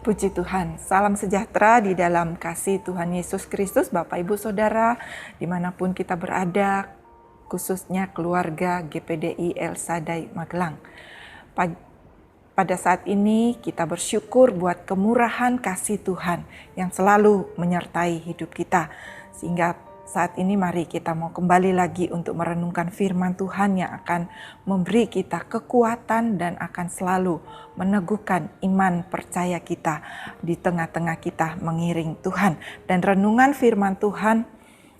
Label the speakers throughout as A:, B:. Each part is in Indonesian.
A: Puji Tuhan, salam sejahtera di dalam kasih Tuhan Yesus Kristus, Bapak Ibu Saudara, dimanapun kita berada, khususnya keluarga GPDI El Shaddai Magelang. Pada saat ini kita bersyukur buat kemurahan kasih Tuhan yang selalu menyertai hidup kita, sehingga saat ini mari kita mau kembali lagi untuk merenungkan firman Tuhan yang akan memberi kita kekuatan dan akan selalu meneguhkan iman percaya kita di tengah-tengah kita mengiring Tuhan. Dan renungan firman Tuhan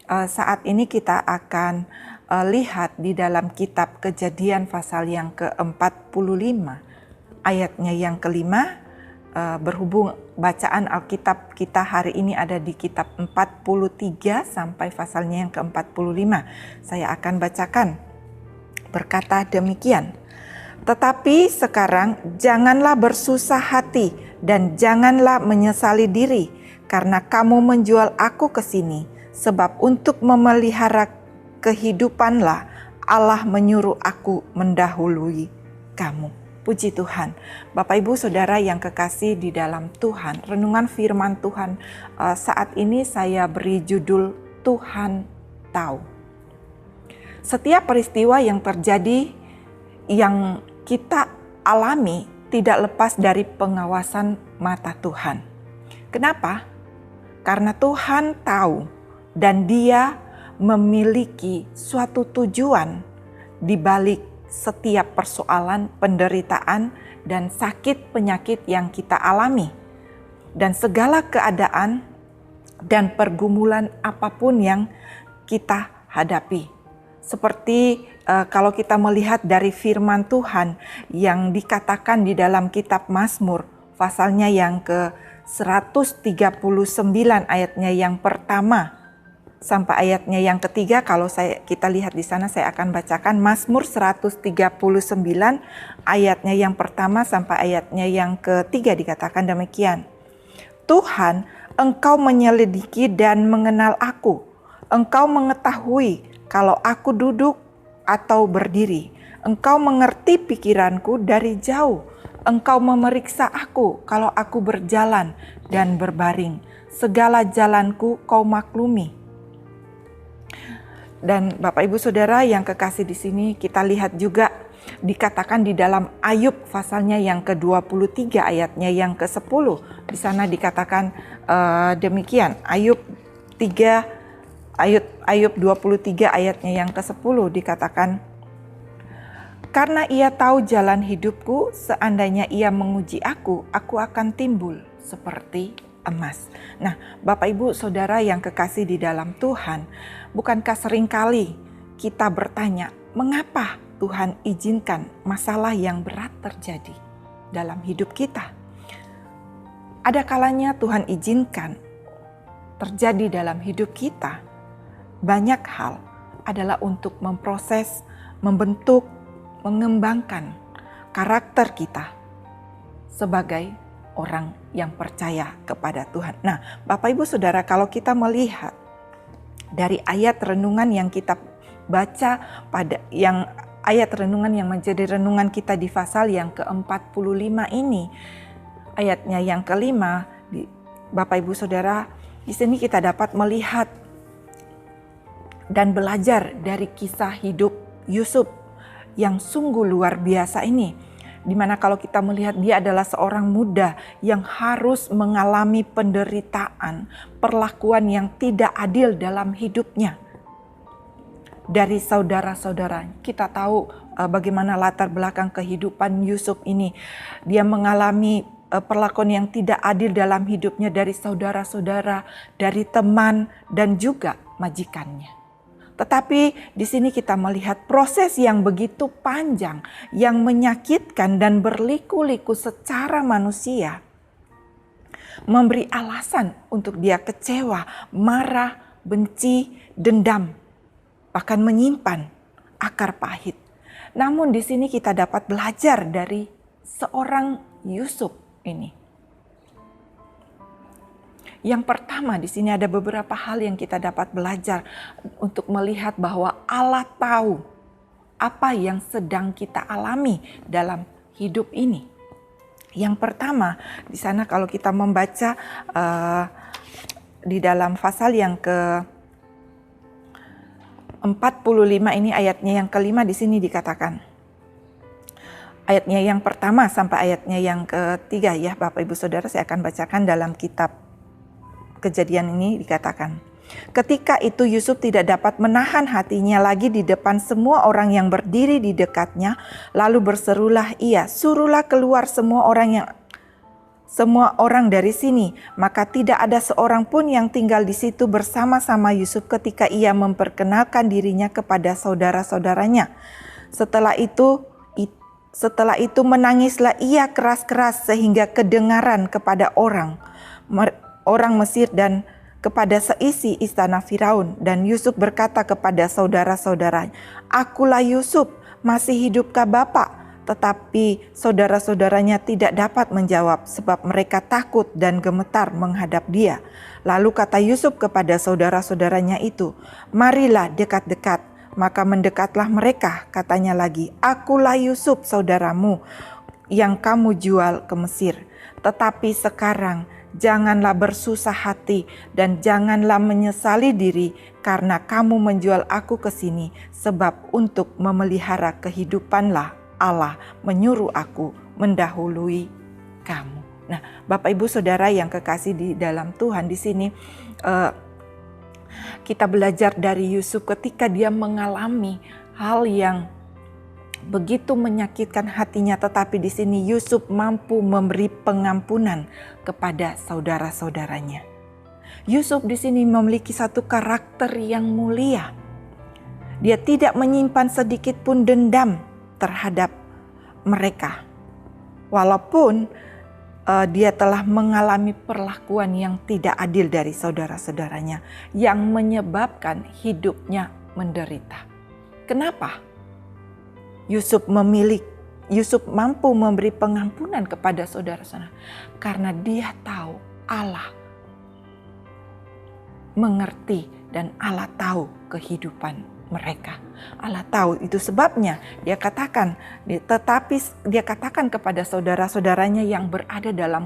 A: saat ini kita akan lihat di dalam kitab Kejadian pasal yang ke-45 ayatnya yang kelima. Berhubung bacaan Alkitab kita hari ini ada di kitab 43 sampai pasalnya yang ke-45. Saya akan bacakan. Berkata demikian, "Tetapi sekarang janganlah bersusah hati dan janganlah menyesali diri karena kamu menjual aku ke sini, sebab untuk memelihara kehidupanlah Allah menyuruh aku mendahului kamu." Puji Tuhan, Bapak Ibu Saudara yang kekasih di dalam Tuhan, renungan firman Tuhan saat ini saya beri judul Tuhan Tahu. Setiap peristiwa yang terjadi yang kita alami tidak lepas dari pengawasan mata Tuhan. Kenapa? Karena Tuhan tahu dan Dia memiliki suatu tujuan di balik setiap persoalan, penderitaan, dan sakit penyakit yang kita alami. Dan segala keadaan dan pergumulan apapun yang kita hadapi. Seperti kalau kita melihat dari firman Tuhan yang dikatakan di dalam kitab Mazmur, pasalnya yang ke-139 ayatnya yang pertama sampai ayatnya yang ketiga. Kalau kita lihat di sana, saya akan bacakan Mazmur 139 ayatnya yang pertama sampai ayatnya yang ketiga. Dikatakan demikian, "Tuhan, Engkau menyelidiki dan mengenal aku. Engkau mengetahui kalau aku duduk atau berdiri. Engkau mengerti pikiranku dari jauh. Engkau memeriksa aku kalau aku berjalan dan berbaring. Segala jalanku Kau maklumi." Dan Bapak Ibu Saudara yang kekasih di sini, kita lihat juga dikatakan di dalam Ayub pasalnya yang ke-23 ayatnya yang ke-10. Di sana dikatakan demikian. Ayub 23 ayatnya yang ke-10 dikatakan, "Karena Ia tahu jalan hidupku, seandainya Ia menguji aku akan timbul seperti emas." Nah, Bapak Ibu Saudara yang kekasih di dalam Tuhan, bukankah seringkali kita bertanya, mengapa Tuhan izinkan masalah yang berat terjadi dalam hidup kita? Ada kalanya Tuhan izinkan terjadi dalam hidup kita. Banyak hal adalah untuk memproses, membentuk, mengembangkan karakter kita sebagai orang yang percaya kepada Tuhan. Nah, Bapak Ibu Saudara, kalau kita melihat dari ayat renungan yang kita baca ayat renungan yang menjadi renungan kita di pasal yang ke-45 ini, ayatnya yang kelima, Bapak Ibu Saudara, di sini kita dapat melihat dan belajar dari kisah hidup Yusuf yang sungguh luar biasa ini. Dimana kalau kita melihat dia adalah seorang muda yang harus mengalami penderitaan, perlakuan yang tidak adil dalam hidupnya. Dari saudara-saudara, kita tahu bagaimana latar belakang kehidupan Yusuf ini. Dia mengalami perlakuan yang tidak adil dalam hidupnya dari saudara-saudara, dari teman, dan juga majikannya. Tetapi di sini kita melihat proses yang begitu panjang, yang menyakitkan dan berliku-liku secara manusia. memberi alasan untuk dia kecewa, marah, benci, dendam, bahkan menyimpan akar pahit. Namun di sini kita dapat belajar dari seorang Yusuf ini. Yang pertama, di sini ada beberapa hal yang kita dapat belajar untuk melihat bahwa Allah tahu apa yang sedang kita alami dalam hidup ini. Yang pertama, di sana kalau kita membaca di dalam pasal yang ke-45 ini ayatnya yang kelima di sini dikatakan. Ayatnya yang pertama sampai ayatnya yang ketiga ya Bapak Ibu Saudara, saya akan bacakan dalam kitab Kejadian ini dikatakan. Ketika itu Yusuf tidak dapat menahan hatinya lagi di depan semua orang yang berdiri di dekatnya, lalu berserulah ia, suruhlah keluar semua orang dari sini. Maka tidak ada seorang pun yang tinggal di situ bersama-sama Yusuf ketika ia memperkenalkan dirinya kepada saudara-saudaranya. Setelah itu menangislah ia keras-keras sehingga kedengaran kepada orang Mesir dan kepada seisi istana Firaun. Dan Yusuf berkata kepada saudara-saudaranya, "Akulah Yusuf, masih hidupkah Bapak?" Tetapi saudara-saudaranya tidak dapat menjawab sebab mereka takut dan gemetar menghadap dia. Lalu kata Yusuf kepada saudara-saudaranya itu, "Marilah dekat-dekat." Maka mendekatlah mereka, katanya lagi, "Akulah Yusuf saudaramu yang kamu jual ke Mesir. Tetapi sekarang janganlah bersusah hati dan janganlah menyesali diri karena kamu menjual aku ke sini, sebab untuk memelihara kehidupanlah Allah menyuruh aku mendahului kamu." Nah, Bapak Ibu Saudara yang kekasih di dalam Tuhan, di sini kita belajar dari Yusuf ketika dia mengalami hal yang begitu menyakitkan hatinya, tetapi di sini Yusuf mampu memberi pengampunan kepada saudara-saudaranya. Yusuf di sini memiliki satu karakter yang mulia. Dia tidak menyimpan sedikit pun dendam terhadap mereka. Walaupun dia telah mengalami perlakuan yang tidak adil dari saudara-saudaranya yang menyebabkan hidupnya menderita. Kenapa? Yusuf mampu memberi pengampunan kepada saudara-saudara karena dia tahu Allah mengerti dan Allah tahu kehidupan mereka. Allah tahu, itu sebabnya dia katakan kepada saudara-saudaranya yang berada dalam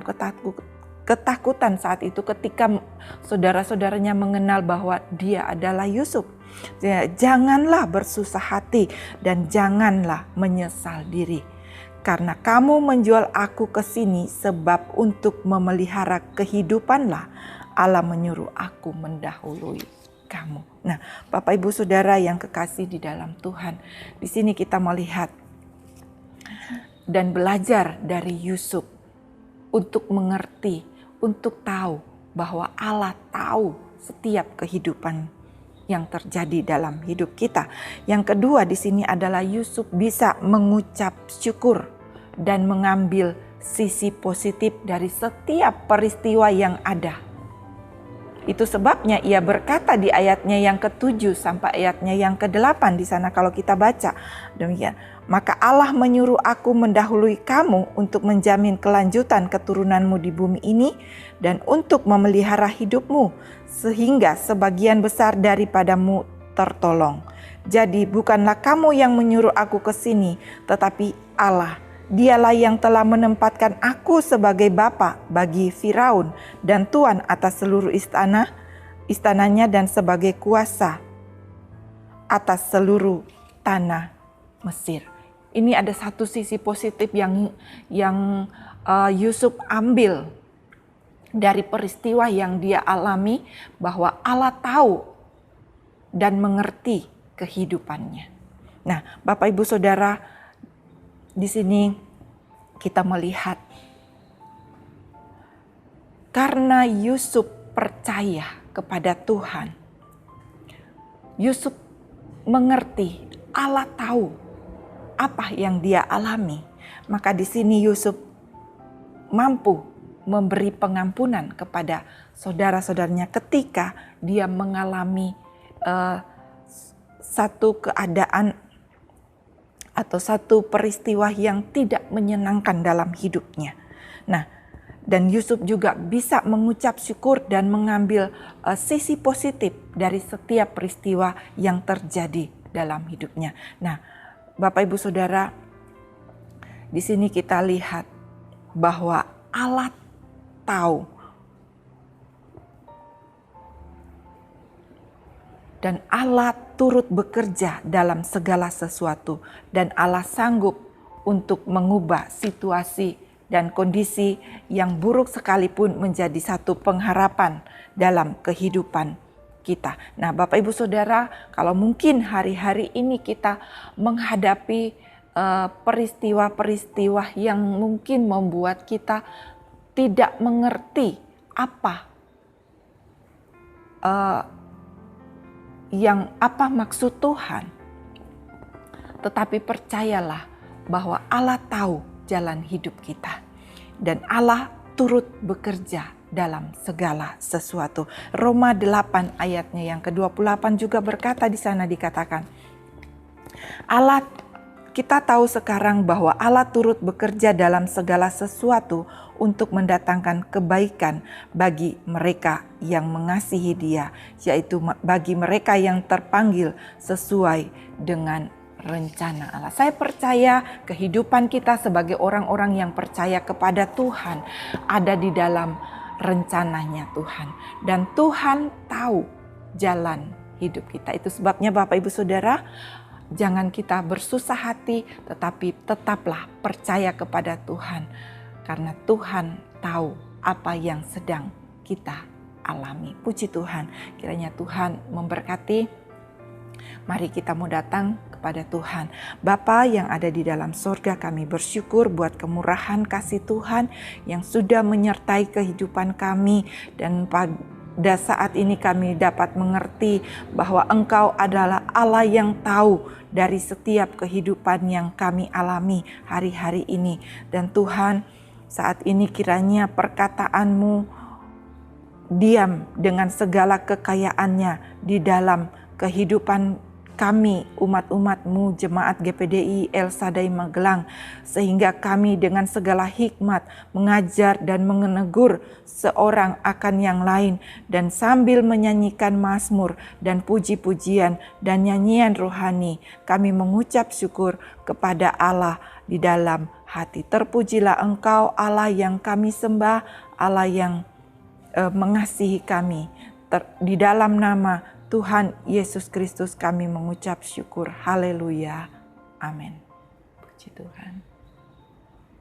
A: ketakutan saat itu ketika saudara-saudaranya mengenal bahwa dia adalah Yusuf. Janganlah bersusah hati dan janganlah menyesal diri. Karena kamu menjual aku ke sini sebab untuk memelihara kehidupanlah Allah menyuruh aku mendahului kamu. Nah, Bapak Ibu Saudara yang kekasih di dalam Tuhan, di sini kita melihat dan belajar dari Yusuf untuk mengerti, untuk tahu bahwa Allah tahu setiap kehidupan yang terjadi dalam hidup kita. Yang kedua di sini adalah Yusuf bisa mengucap syukur dan mengambil sisi positif dari setiap peristiwa yang ada. Itu sebabnya ia berkata di ayatnya yang ke-7 sampai ayatnya yang ke-8 di sana kalau kita baca demikian. Maka Allah menyuruh aku mendahului kamu untuk menjamin kelanjutan keturunanmu di bumi ini dan untuk memelihara hidupmu sehingga sebagian besar daripadamu tertolong. Jadi bukanlah kamu yang menyuruh aku ke sini, tetapi Allah. Dialah yang telah menempatkan aku sebagai bapa bagi Firaun dan tuan atas seluruh istananya dan sebagai kuasa atas seluruh tanah Mesir. Ini ada satu sisi positif yang Yusuf ambil dari peristiwa yang dia alami, bahwa Allah tahu dan mengerti kehidupannya. Nah, Bapak Ibu Saudara, di sini kita melihat karena Yusuf percaya kepada Tuhan. Yusuf mengerti Allah tahu apa yang dia alami. Maka di sini Yusuf mampu memberi pengampunan kepada saudara-saudaranya ketika dia mengalami satu keadaan atau satu peristiwa yang tidak menyenangkan dalam hidupnya. Nah, dan Yusuf juga bisa mengucap syukur dan mengambil sisi positif dari setiap peristiwa yang terjadi dalam hidupnya. Nah, Bapak Ibu Saudara, di sini kita lihat bahwa Allah tahu dan Allah turut bekerja dalam segala sesuatu, dan Allah sanggup untuk mengubah situasi dan kondisi yang buruk sekalipun menjadi satu pengharapan dalam kehidupan kita. Nah, Bapak Ibu Saudara, kalau mungkin hari-hari ini kita menghadapi peristiwa-peristiwa yang mungkin membuat kita tidak mengerti apa maksud Tuhan. Tetapi percayalah bahwa Allah tahu jalan hidup kita. Dan Allah turut bekerja dalam segala sesuatu. Roma 8 ayatnya yang ke-28 juga berkata, di sana dikatakan, kita tahu sekarang bahwa Allah turut bekerja dalam segala sesuatu untuk mendatangkan kebaikan bagi mereka yang mengasihi Dia, yaitu bagi mereka yang terpanggil sesuai dengan rencana Allah. Saya percaya kehidupan kita sebagai orang-orang yang percaya kepada Tuhan ada di dalam rencananya Tuhan. Dan Tuhan tahu jalan hidup kita. Itu sebabnya Bapak Ibu Saudara, jangan kita bersusah hati, tetapi tetaplah percaya kepada Tuhan. Karena Tuhan tahu apa yang sedang kita alami. Puji Tuhan, kiranya Tuhan memberkati. Mari kita mau datang kepada Tuhan. Bapa yang ada di dalam sorga, kami bersyukur buat kemurahan kasih Tuhan yang sudah menyertai kehidupan kami. Dan pada saat ini kami dapat mengerti bahwa Engkau adalah Allah yang tahu dari setiap kehidupan yang kami alami hari-hari ini. Dan Tuhan, saat ini kiranya perkataanmu diam dengan segala kekayaannya di dalam kehidupan kami, umat-umat-Mu, Jemaat GPDI El Shaddai Magelang, sehingga kami dengan segala hikmat mengajar dan menegur seorang akan yang lain, dan sambil menyanyikan mazmur dan puji-pujian dan nyanyian rohani, kami mengucap syukur kepada Allah di dalam hati. Terpujilah Engkau Allah yang kami sembah, Allah yang mengasihi kami. Di dalam nama Tuhan Yesus Kristus kami mengucap syukur. Haleluya. Amin. Puji Tuhan.